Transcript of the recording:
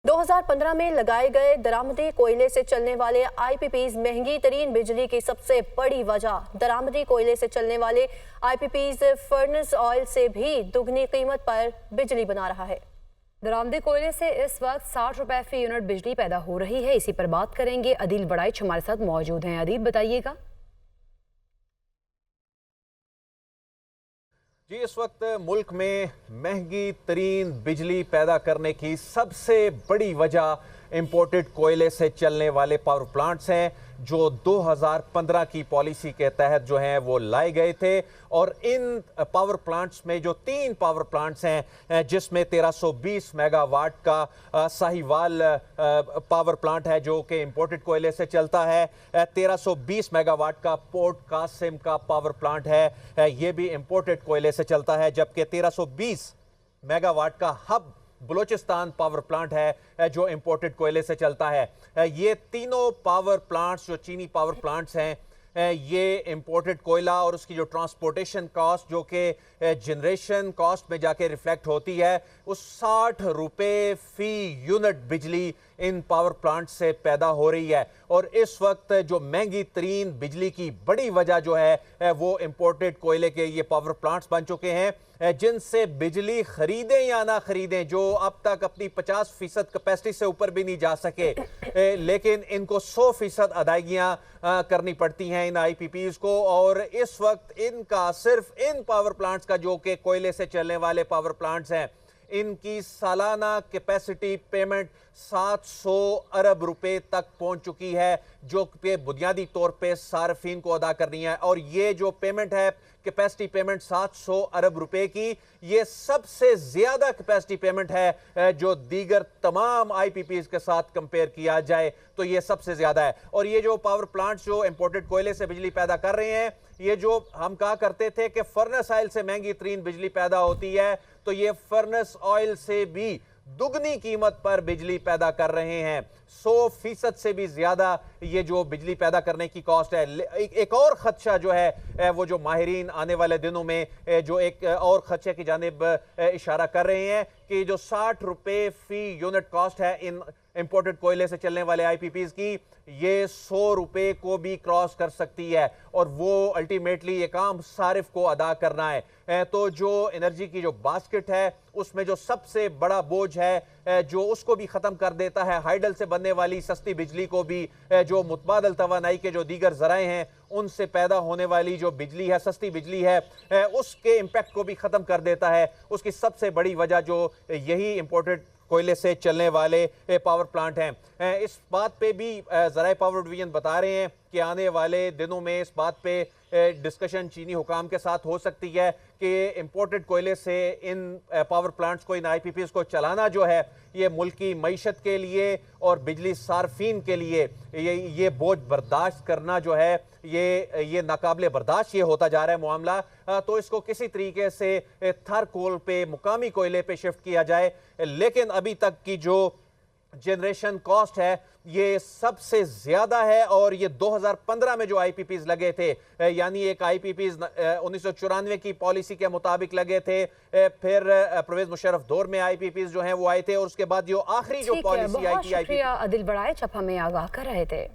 2015 में लगाए गए दरामदी कोयले से चलने वाले आईपीपीज महंगी तरीन बिजली की सबसे बड़ी वजह। दरामदी कोयले से चलने वाले आईपीपीज फर्नेस ऑयल से भी दुगनी कीमत पर बिजली बना रहा है। दरामदी कोयले से इस वक्त 60 रुपए फी यूनिट बिजली पैदा हो रही है। इसी पर बात करेंगे। अदील बड़ाइच हमारे साथ मौजूद हैं। अदील, बताइएगा। जी, इस वक्त मुल्क में महंगी तरीन बिजली पैदा करने की सबसे बड़ी वजह इंपोर्टेड कोयले से चलने वाले पावर प्लांट्स हैं, जो 2015 की पॉलिसी के तहत जो हैं वो लाए गए थे। और इन पावर प्लांट्स में जो 3 पावर प्लांट्स हैं, जिसमें 1320 मेगावाट का साहिवाल पावर प्लांट है जो कि इंपोर्टेड कोयले से चलता है, 1320 मेगावाट का पोर्ट कासिम का पावर प्लांट है, ये भी इंपोर्टेड कोयले से चलता है, जबकि 1320 मेगावाट का हब बलूचिस्तान पावर प्लांट है जो इंपोर्टेड कोयले से चलता है। ये तीनों पावर प्लांट्स जो चीनी पावर प्लांट्स हैं, ये इंपोर्टेड कोयला और उसकी जो ट्रांसपोर्टेशन कॉस्ट जो कि जनरेशन कॉस्ट में जाके रिफ्लेक्ट होती है, उस 60 रुपए फी यूनिट बिजली इन पावर प्लांट से पैदा हो रही है। और इस वक्त जो महंगी तरीन बिजली की बड़ी वजह जो है वो इंपोर्टेड कोयले के ये पावर प्लांट्स बन चुके हैं, जिनसे बिजली खरीदें या ना खरीदें, जो अब तक अपनी 50% कैपेसिटी से ऊपर भी नहीं जा सके, लेकिन इनको 100% अदायगियां करनी पड़ती हैं इन आईपीपीज को। और इस वक्त इनका सिर्फ इन पावर प्लांट्स का जो कि कोयले से चलने वाले पावर प्लांट्स हैं, इनकी सालाना कैपेसिटी पेमेंट 700 अरब रुपए तक पहुंच चुकी है, जो कि बुनियादी तौर पे सार्फिन को अदा करनी है। और ये जो पेमेंट है, कैपेसिटी पेमेंट 700 अरब रुपए की, ये सबसे ज्यादा कैपेसिटी पेमेंट है जो दीगर तमाम आईपीपीज के साथ कंपेयर किया जाए तो ये सबसे ज्यादा है। और ये जो पावर प्लांट्स जो इंपोर्टेड कोयले से बिजली पैदा कर रहे हैं, ये जो हम कहा करते थे कि फर्नेस ऑयल से महंगी तरीन बिजली पैदा होती है, तो ये फर्नेस ऑयल से भी दुगनी कीमत पर बिजली पैदा कर रहे हैं। 100% से भी ज्यादा ये जो बिजली पैदा करने की कॉस्ट है। एक और खदशा जो है वो जो माहिरीन आने वाले दिनों में जो एक और खदशे की जानिब इशारा कर रहे हैं कि जो 60 रुपए फी यूनिट कॉस्ट है इन इंपोर्टेड कोयले से चलने वाले आईपीपीज की, ये 100 रुपए को भी क्रॉस कर सकती है। और वो अल्टीमेटली ये काम सारिफ को अदा करना है। तो जो एनर्जी की जो बास्केट है, उसमें जो सबसे बड़ा बोझ है जो उसको भी खत्म कर देता है, हाइडल से बनने वाली सस्ती बिजली को भी, जो मुतबादल तवानाई के जो दीगर जराए हैं उनसे पैदा होने वाली जो बिजली है, सस्ती बिजली है, उसके इम्पैक्ट को भी खत्म कर देता है। उसकी सबसे बड़ी वजह जो यही इंपोर्टेड कोयले से चलने वाले पावर प्लांट हैं। इस बात पे भी ज़राए पावर डिवीजन बता रहे हैं कि आने वाले दिनों में इस बात पे डिस्कशन चीनी हुकाम के साथ हो सकती है कि इंपोर्टेड कोयले से इन पावर प्लांट्स को, इन आईपीपीज को चलाना जो है, ये मुल्क की मईशत के लिए और बिजली सार्फिन के लिए ये बोझ बर्दाश्त करना जो है, ये नाकाबिले बर्दाश्त ये होता जा रहा है मामला। तो इसको किसी तरीके से थर कोल पे, मुकामी कोयले पे शिफ्ट किया जाए। लेकिन अभी तक की जो जनरेशन कॉस्ट है ये सबसे ज्यादा है। और ये 2015 में जो आईपीपीज लगे थे, यानी एक आईपीपीज 1994 की पॉलिसी के मुताबिक लगे थे, फिर परवेज मुशर्रफ दौर में आईपीपीज जो हैं वो आए थे, और उसके बाद जो आखिरी जो पॉलिसी आई थी आदिल बड़ाइच, आप हमें आगाह कर रहे थे।